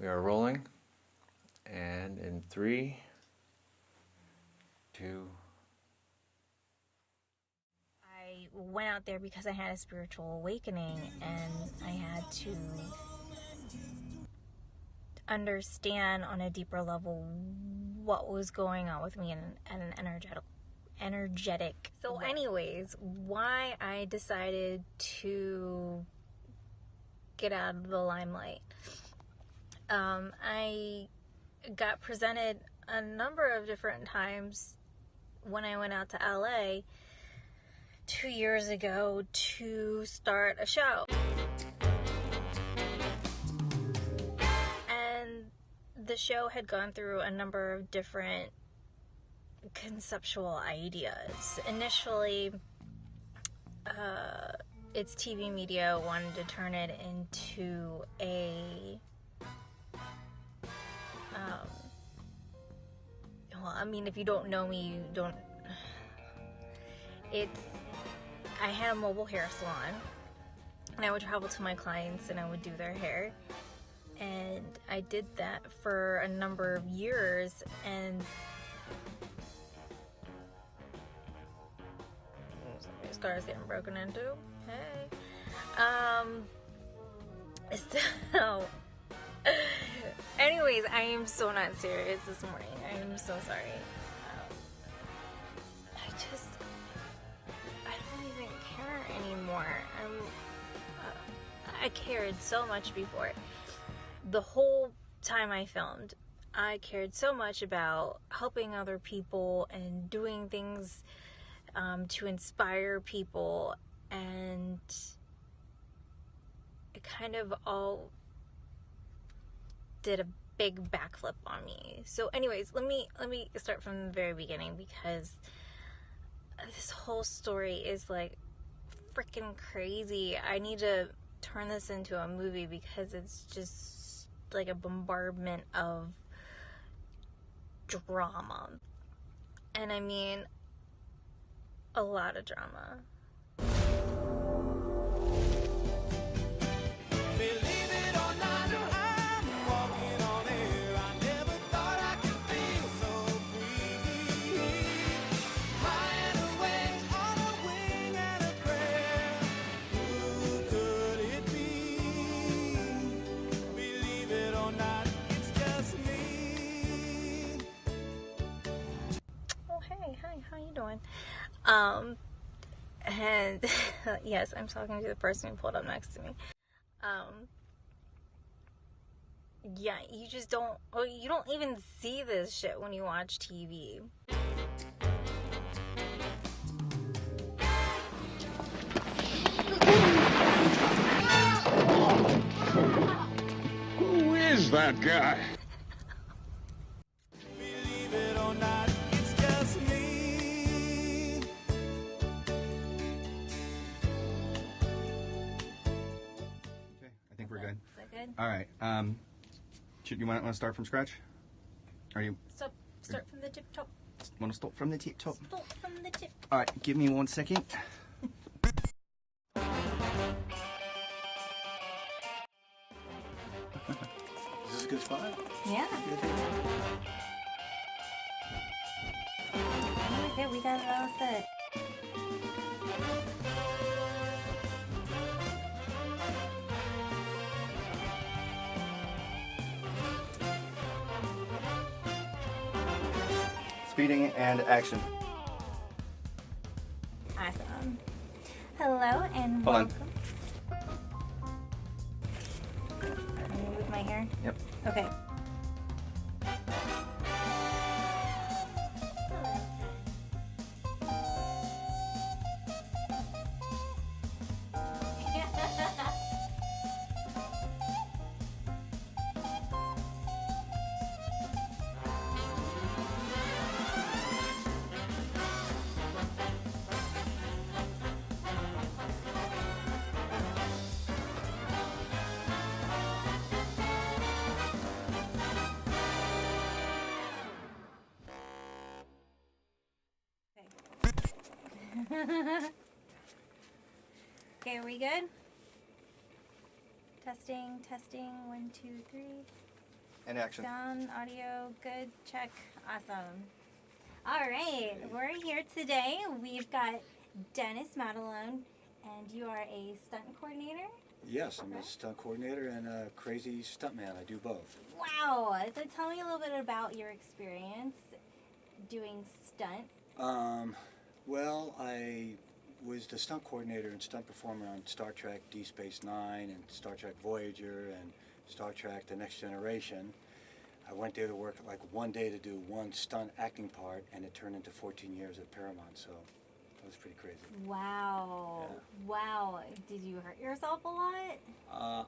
We are rolling, and in 3, 2. I went out there because I had a spiritual awakening, and I had to understand on a deeper level what was going on with me at an energetic. So anyways, why I decided to get out of the limelight. I got presented a number of different times when I went out to LA 2 years ago to start a show. And the show had gone through a number of different conceptual ideas. Initially, its TV media wanted to turn it into a well, I mean, if you don't know me, you don't. I had a mobile hair salon, and I would travel to my clients and I would do their hair, and I did that for a number of years. And somebody's car is getting broken into. Hey. So anyways, I am so not serious this morning. I am so sorry. I don't even care anymore. I cared so much before. The whole time I filmed, I cared so much about helping other people and doing things to inspire people, and it kind of all did a big backflip on me. So anyways, let me start from the very beginning, because this whole story is like freaking crazy. I need to turn this into a movie because it's just like a bombardment of drama. And I mean, a lot of drama. Hi, how you doing? And yes, I'm talking to the person who pulled up next to me. Yeah, you just don't, you don't even see this shit when you watch TV. Who is that guy? Believe it or not, it's just me. Okay, I think we're good. Is that good? All right. You want to start from scratch? Are you? Start from the tip top. Want to start from the tip top? Start from the tip. All right, give me 1 second. Is this a good spot? Yeah. Okay, we got it all set. Speeding and action. Awesome. Hello and Hold on. welcome. Can you move my hair? Yep. Okay. Okay, are we good? Testing, testing, 1, 2, 3. And action. Sound, audio, good, check, awesome. All right, we're here today. We've got Dennis Madalone, and you are a stunt coordinator? Yes, I'm a stunt coordinator and a crazy stuntman. I do both. Wow, so tell me a little bit about your experience doing stunt. Well, I was the stunt coordinator and stunt performer on Star Trek Deep Space Nine and Star Trek Voyager and Star Trek The Next Generation. I went there to work like one day to do one stunt acting part, and it turned into 14 years at Paramount, so that was pretty crazy. Wow. Yeah. Wow. Did you hurt yourself a lot?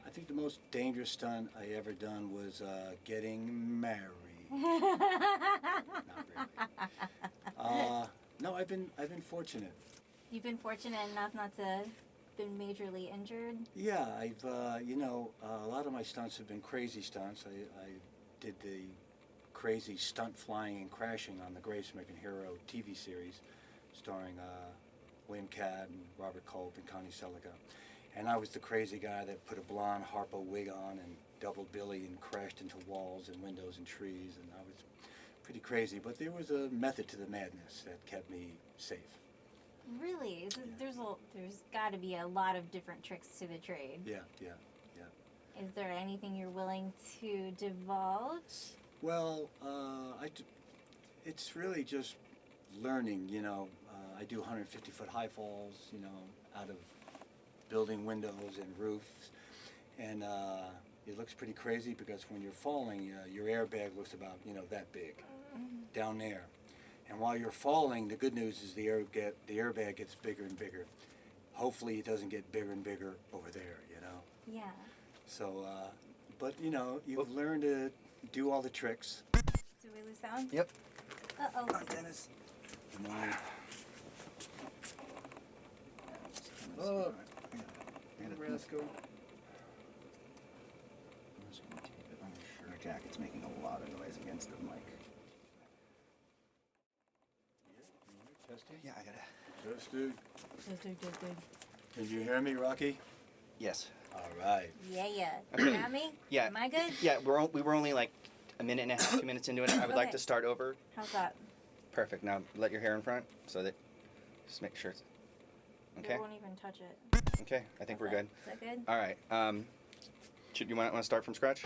I think the most dangerous stunt I ever done was getting married. Not really. No, I've been fortunate. You've been fortunate enough not to have been majorly injured? Yeah, I've a lot of my stunts have been crazy stunts. I did the crazy stunt flying and crashing on the Greatest American Hero TV series, starring William Cadd and Robert Culp and Connie Selica. And I was the crazy guy that put a blonde Harpo wig on and doubled Billy and crashed into walls and windows and trees, and I was pretty crazy. But there was a method to the madness that kept me safe. Really? There's got to be a lot of different tricks to the trade. Yeah. Is there anything you're willing to divulge? Well, it's really just learning, you know. I do 150-foot high falls, you know, out of building windows and roofs. And it looks pretty crazy because when you're falling, your airbag looks about, you know, that big down there. And while you're falling, the good news is the airbag gets bigger and bigger. Hopefully it doesn't get bigger and bigger over there, you know. Yeah. So, but, you know, you've learned to do all the tricks. Did we lose sound? Yep. Uh-oh. Come on, Dennis. Come on. Oh. Rascal. Your jacket's making a lot of noise against the mic. Testing? Yeah, I gotta. Testing. Just. Can you hear me, Rocky? Yes. All right. Yeah. You got me? Yeah. Am I good? Yeah, we were only like a minute and a half, 2 minutes into it. I would like Okay. to start over. How's that? Perfect. Now let your hair in front so that just make sure it's okay. It won't even touch it. Okay, I think we're Is good. that good? All right. You want to start from scratch?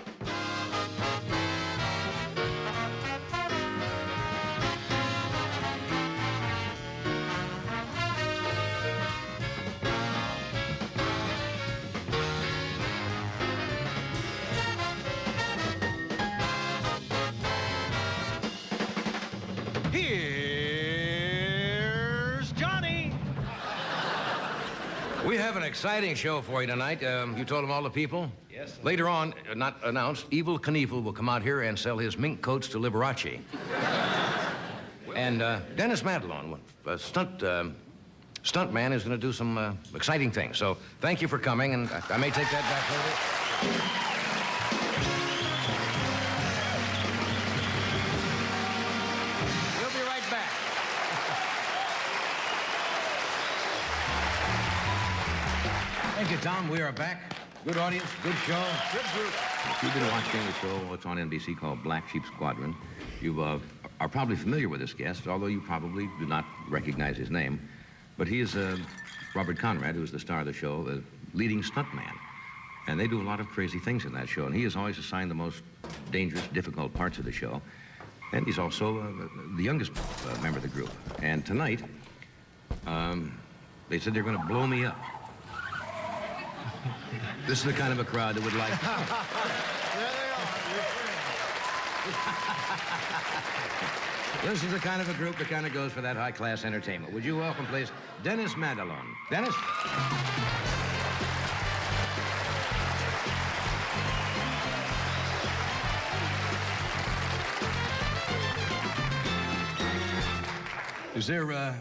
Here's Johnny. We have an exciting show for you tonight. You told them all the people? Yes. Later on, not announced, Evel Knievel will come out here and sell his mink coats to Liberace. And Dennis Madalone, a stuntman, is going to do some exciting things. So thank you for coming, and I may take that back later. We'll be right back. Thank you, Tom. We are back. Good audience, good show. Good group. You've been watching a show, it's on NBC, called Black Sheep Squadron. You are probably familiar with this guest, although you probably do not recognize his name. But he is Robert Conrad, who is the star of the show, the leading stuntman. And they do a lot of crazy things in that show. And he is always assigned the most dangerous, difficult parts of the show. And he's also the youngest member of the group. And tonight, they said they're going to blow me up. This is the kind of a crowd that would like... This is the kind of a group that kind of goes for that high-class entertainment. Would you welcome, please, Dennis Madalone. Dennis? Is there,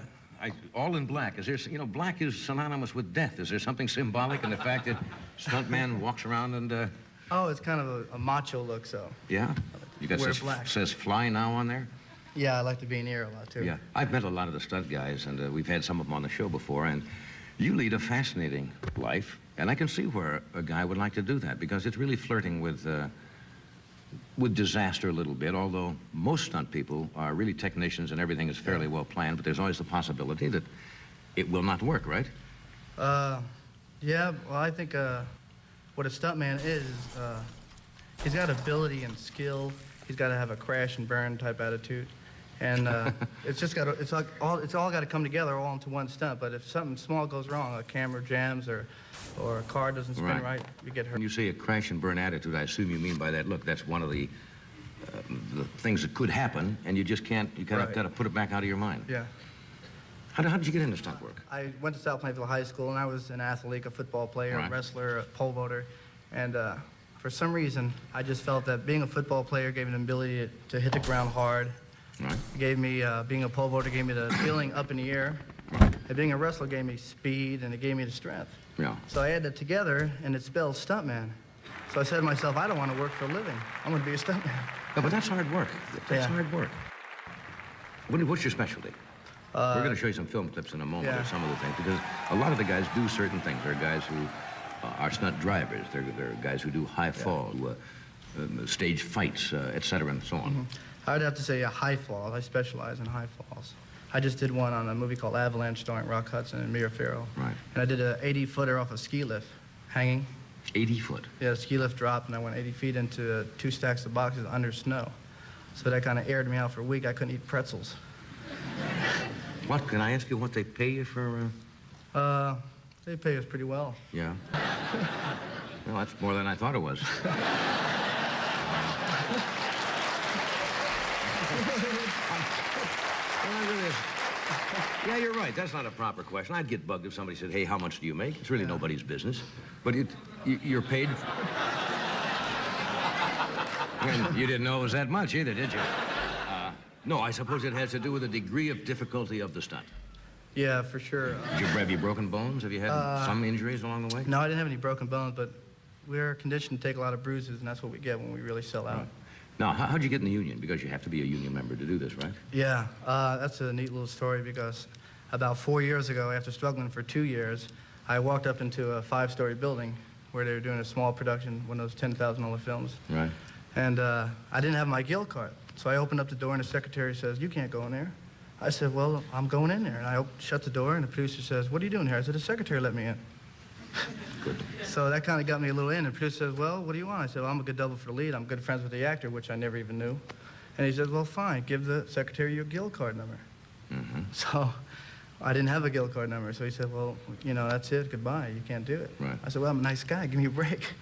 all in black, is there, you know, black is synonymous with death. Is there something symbolic in the fact that stuntman walks around and, Oh, it's kind of a macho look, so. yeah? You got Wear black. says fly now on there? Yeah, I like to be in the air a lot, too. Yeah. I've met a lot of the stunt guys, and we've had some of them on the show before, and you lead a fascinating life, and I can see where a guy would like to do that, because it's really flirting with with disaster a little bit, although most stunt people are really technicians and everything is fairly well planned, but there's always the possibility that it will not work, right? Yeah, well, I think what a stuntman is, he's got ability and skill. He's got to have a crash and burn type attitude. And it's all got to come together all into one stunt. But if something small goes wrong, a camera jams or a car doesn't spin right, you get hurt. When you say a crash and burn attitude, I assume you mean by that, look, that's one of the things that could happen, and you just can't, you got to put it back out of your mind. Yeah. How did you get into stunt work? I went to South Plainfield High School, and I was an athlete, a football player, a wrestler, a pole vaulter. And for some reason, I just felt that being a football player gave me the ability to hit the ground hard. Right. It gave me, being a pole vaulter gave me the feeling up in the air. And being a wrestler gave me speed, and it gave me the strength. Yeah. So I added it together, and it spelled stuntman. So I said to myself, I don't want to work for a living. I'm going to be a stuntman. No, but that's hard work. That's hard work. What's your specialty? We're going to show you some film clips in a moment of some of the things, because a lot of the guys do certain things. There are guys who are stunt drivers. There are guys who do high fall, stage fights, et cetera, and so on. I would have to say a high fall. I specialize in high falls. I just did one on a movie called Avalanche starring Rock Hudson and Mia Farrow. Right. And I did an 80-footer off a ski lift, hanging. 80 foot? Yeah, the ski lift dropped, and I went 80 feet into 2 stacks of boxes under snow. So that kind of aired me out for a week. I couldn't eat pretzels. What, can I ask you what they pay you for? They pay us pretty well. Yeah. Well, that's more than I thought it was. Yeah, you're right. That's not a proper question. I'd get bugged if somebody said, hey, how much do you make? It's really nobody's business. But you're paid. And you didn't know it was that much either, did you? No, I suppose it has to do with the degree of difficulty of the stunt. Yeah, for sure. Have you broken bones? Have you had some injuries along the way? No, I didn't have any broken bones, but we're conditioned to take a lot of bruises, and that's what we get when we really sell out. Right. Now, how'd you get in the union? Because you have to be a union member to do this, right? Yeah, that's a neat little story, because about 4 years ago, after struggling for 2 years, I walked up into a 5-story building where they were doing a small production, one of those $10,000 films. Right. And I didn't have my guild card. So I opened up the door, and the secretary says, you can't go in there. I said, well, I'm going in there. And I shut the door, and the producer says, what are you doing here? I said, the secretary let me in. Good. So that kind of got me a little in. And the producer says, well, what do you want? I said, well, I'm a good double for the lead. I'm good friends with the actor, which I never even knew. And he says, well, fine, give the secretary your guild card number. So I didn't have a guild card number. So he said, well, you know, that's it, goodbye, you can't do it. Right. I said, well, I'm a nice guy, give me a break.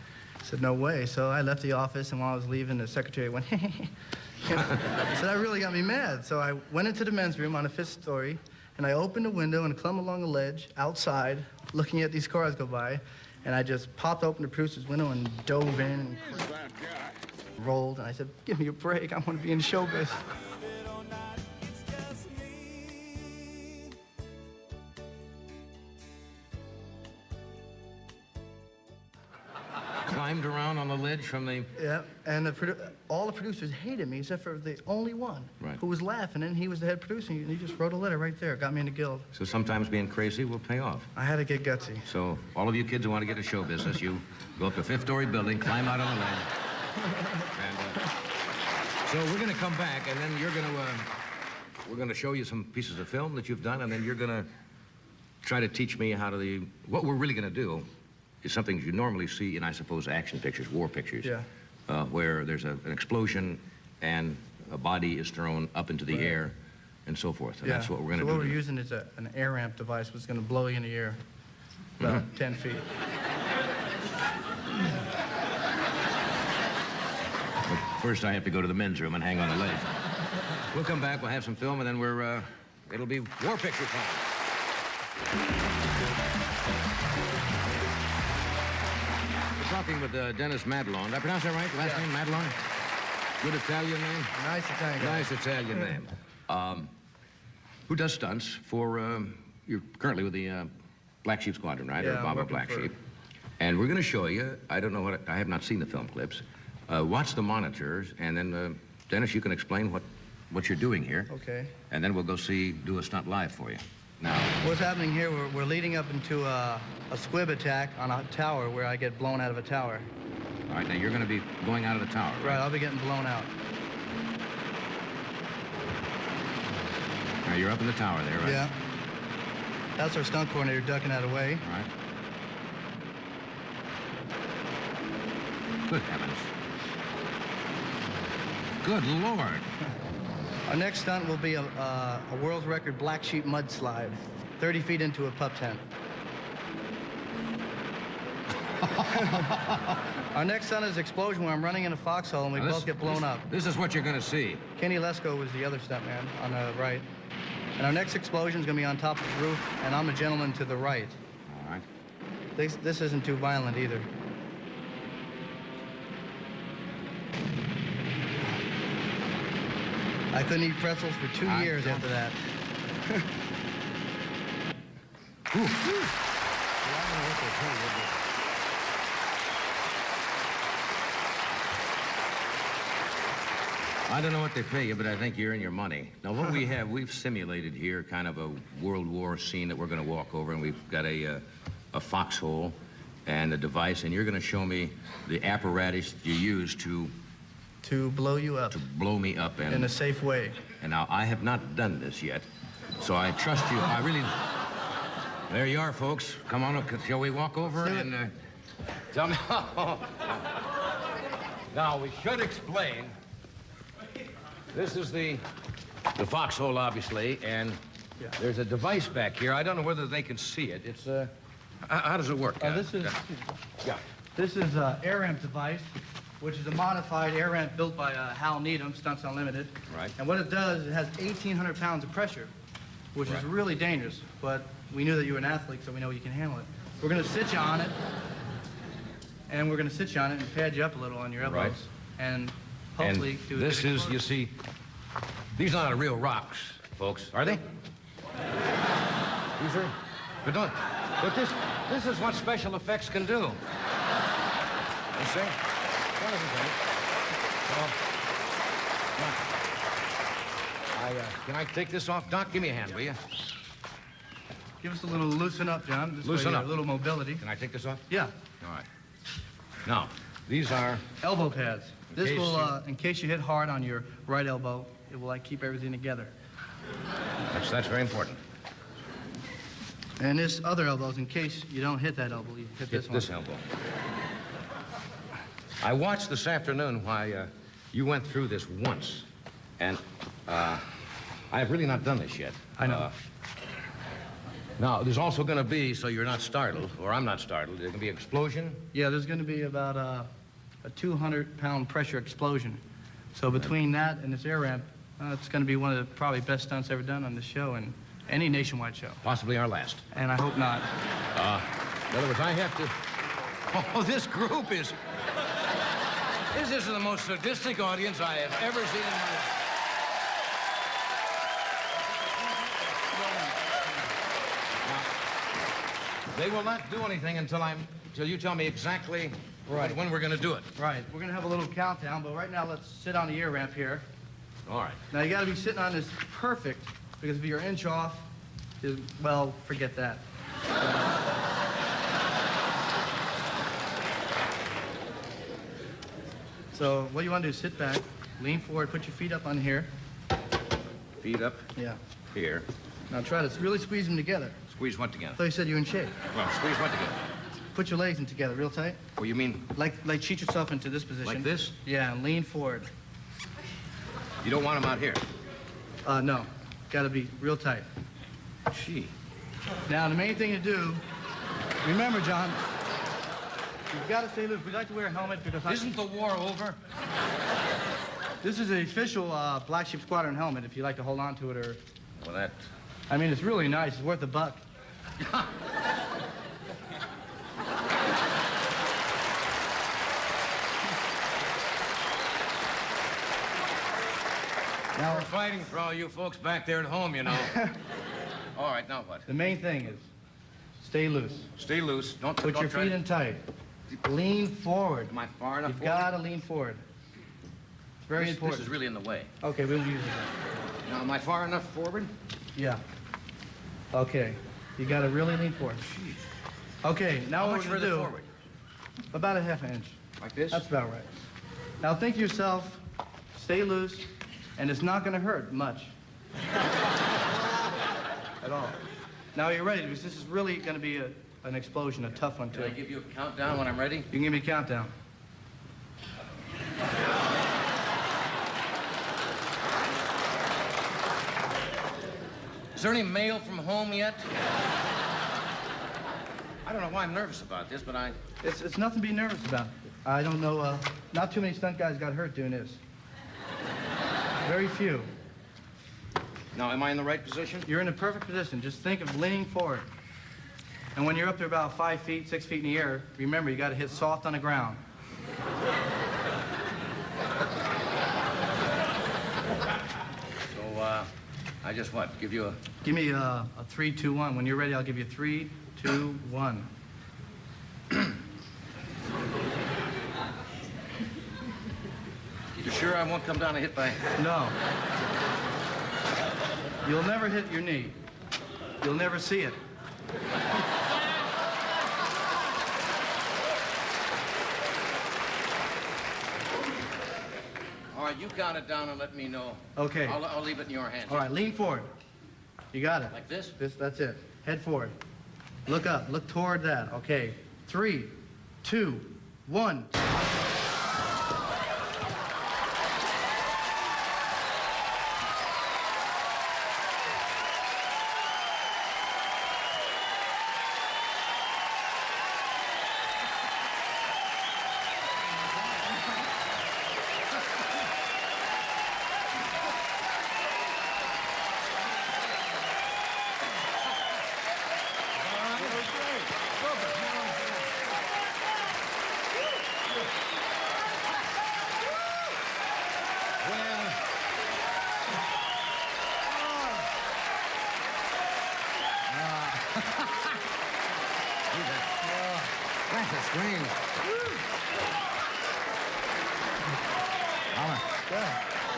I said, no way. So I left the office, and while I was leaving, the secretary went, so that really got me mad. So I went into the men's room on the 5th story, and I opened a window and climbed along a ledge outside, looking at these cars go by, and I just popped open the producer's window and dove in and rolled, and I said, give me a break, I want to be in showbiz. Climbed around on the ledge from the... Yeah, and all the producers hated me except for the only one who was laughing, and he was the head producer, and he just wrote a letter right there, got me in the guild. So sometimes being crazy will pay off. I had to get gutsy. So all of you kids who want to get a show business, you go up to a 5th-story building, climb out on the ledge. And, so we're going to come back, and then we're going to show you some pieces of film that you've done, and then you're going to try to teach me how to... What we're really going to do is something you normally see in, I suppose, action pictures, war pictures, where there's an explosion and a body is thrown up into the air and so forth. And that's what we're going to do. So what we're using is an air ramp device, which is going to blow you in the air about 10 feet. But first, I have to go to the men's room and hang on the ledge. We'll come back, we'll have some film, and then it'll be war picture time. Talking with Dennis Madalone. Did I pronounce that right? Last name, Madalone? Good Italian name? Nice Italian guy. Nice Italian name. Who does stunts for, you're currently with the Black Sheep Squadron, right? Yeah, or Baba Black Sheep. And we're going to show you, I don't know I have not seen the film clips. Watch the monitors, and then, Dennis, you can explain what you're doing here. Okay. And then we'll go do a stunt live for you. Now, what's happening here, we're leading up into a squib attack on a tower where I get blown out of a tower. All right, now you're going to be going out of the tower, Right, right? I'll be getting blown out. Now you're up in the tower there, right? Yeah. That's our stunt coordinator ducking out of the way. All right. Good heavens. Good Lord. Our next stunt will be a world's record black sheep mudslide, 30 feet into a pup tent. Our next stunt is explosion where I'm running in a foxhole and we Now both get blown up. This is what you're going to see. Kenny Lesko was the other stuntman on the right. And our next explosion is going to be on top of the roof, and I'm a gentleman to the right. All right. This isn't too violent either. I couldn't eat pretzels for 2 years after that. I don't know what they pay you, but I think you're in your money. Now, what we've simulated here kind of a World War scene that we're going to walk over, and we've got a foxhole and a device, and you're going to show me the apparatus you use to blow you up blow me up. in a safe way. And now, I have not done this yet, so I trust you. I really... There you are, folks. Come on, shall we walk over and tell me... Now, we should explain... This is the foxhole, obviously, and there's a device back here. I don't know whether they can see it. It's, how does it work? This is an air ramp device, which is a modified air ramp built by Hal Needham, Stunts Unlimited. Right. And what it does, it has 1,800 pounds of pressure, which is really dangerous. But we knew that you were an athlete, so we know you can handle it. We're going to sit you on it, and we're going to sit you on it and pad you up a little on your elbows. Right. And hopefully do this is, you see, these are not real rocks, folks, are they? These are, but this is what special effects can do. You see? One of the things. Can I take this off, Doc? Give me a hand, will you? Give us a little loosen up, John. This Loosen way, up. A little mobility. Can I take this off? Yeah. All right. Now, these are... Elbow pads. This case will, you- in case you hit hard on your right elbow, it will keep everything together. That's very important. And this other elbow is in case you don't hit that elbow, you hit this Hit one. this elbow. I watched this afternoon why you went through this once, and I have really not done this yet. I know. Now, there's also going to be, so you're not startled, or I'm not startled, there's going to be an explosion. Yeah, there's going to be about a 200-pound pressure explosion. So between that and this air ramp, it's going to be one of the probably best stunts ever done on this show and any nationwide show. Possibly our last. And I hope not. In other words, I have to... Oh, this group is... This is the most sadistic audience I have ever seen in my life. Now, they will not do anything until you tell me exactly when we're going to do it. Right. We're going to have a little countdown, but right now let's sit on the air ramp here. All right. Now you got to be sitting on this perfect, because if you're an inch off, well, forget that. So what you want to do is sit back, lean forward, put your feet up on here. Feet up Yeah. here. Now try to really squeeze them together. Squeeze what together? I thought you said you're in shape. Well, squeeze what together? Put your legs in together real tight. Oh, you mean Like cheat yourself into this position. like this? Yeah, and lean forward. You don't want them out here? No. Got to be real tight. Gee. Now, the main thing to do, remember, John, you've got to stay loose. We like to wear a helmet because Isn't the war over? this is the official Black Sheep Squadron helmet, if you like to hold on to it or... Well, that... I mean, it's really nice. It's worth $1. Now we're fighting for all you folks back there at home, you know. All right, now what? The main thing is stay loose. Stay loose. Don't Put your try feet to- in tight. Lean forward. Am I far enough You've forward? got to lean forward. It's very important. This is really in the way. Okay, we won't use it. Now, am I far enough forward? Yeah. Okay. You got to really lean forward. Okay, now How what much we're going further to do... forward? About a half inch. Like this? That's about right. Now think to yourself, stay loose, and it's not gonna hurt much. At all. Now are you ready? Because this is really gonna be an explosion, a tough one too. Can I give you a countdown when I'm ready? You can give me a countdown. Is there any mail from home yet? I don't know why I'm nervous about this, but It's nothing to be nervous about. I don't know, not too many stunt guys got hurt doing this. Very few. Now, am I in the right position? You're in a perfect position. Just think of leaning forward. And when you're up there about 5 feet, 6 feet in the air, remember, you got to hit soft on the ground. So, I just what? Give you a... Give me a 3, 2, 1. When you're ready, I'll give you 3, 2, 1. You sure I won't come down and hit my... No. You'll never hit your knee. You'll never see it. All right, you count it down and let me know. Okay. I'll leave it in your hands. All right, lean forward. You got it. Like this? That's it. Head forward. Look up. Look toward that. Okay. 3, 2, 1. That's a scream.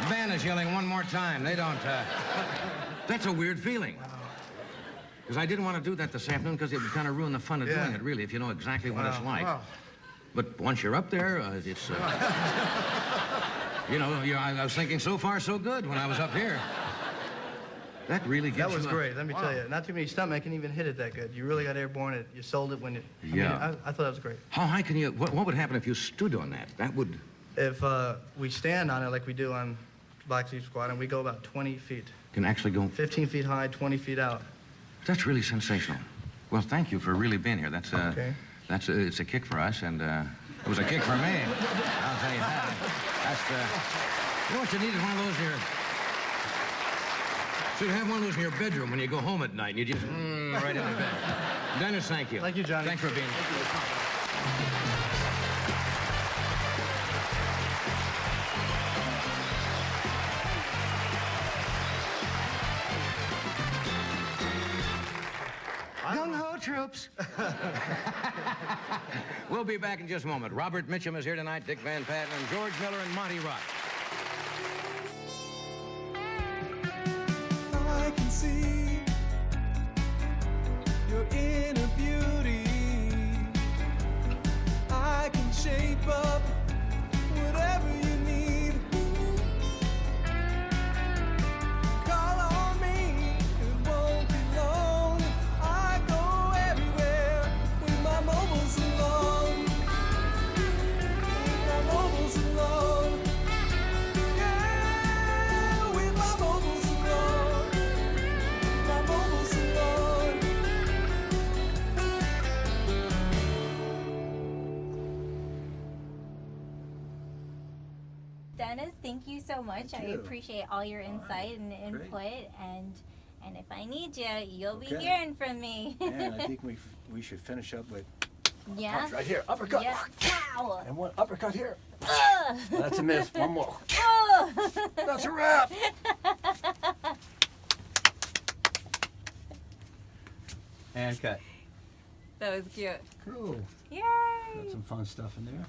The band is yelling one more time. They don't, That's a weird feeling. Because I didn't want to do that this afternoon because it would kind of ruin the fun of doing it, really, if you know exactly what it's like. Wow. But once you're up there, it's, you know, I was thinking so far so good when I was up here. That really gets That was you great. Let me tell you. Not too many stuntmen can even hit it that good. You really got airborne. You sold it when it... I mean, I thought that was great. How high can you... What would happen if you stood on that? That would... If we stand on it like we do on Black Sheep Squad, and we go about 20 feet. Can actually go... 15 feet high, 20 feet out. That's really sensational. Well, thank you for really being here. That's Okay. It's a kick for us, and it was a kick for me. I'll tell you that. That's you know what you need is one of those here. So you have one of those in your bedroom when you go home at night, and you just right in the bed. Dennis, thank you. Thank you, Johnny. Thanks for being here. Gung-ho troops. We'll be back in just a moment. Robert Mitchum is here tonight, Dick Van Patten, and George Miller and Monty Rock. I can see your inner beauty. I can shape up whatever you need. Call on me, it won't be long. I go everywhere with my mobiles along. With my mobiles along. Yeah, with my mobiles along. My mobiles along. Dennis, thank you so much. Thank I you. appreciate all your insight and input. And if I need you, you'll be Okay. hearing from me. And I think we should finish up with Yeah. punch right here. Uppercut. Yeah. Pow. And one uppercut here. Ugh. That's a miss. One more. Ugh. That's a wrap. And cut. That was cute. Cool. Yay! Got some fun stuff in there.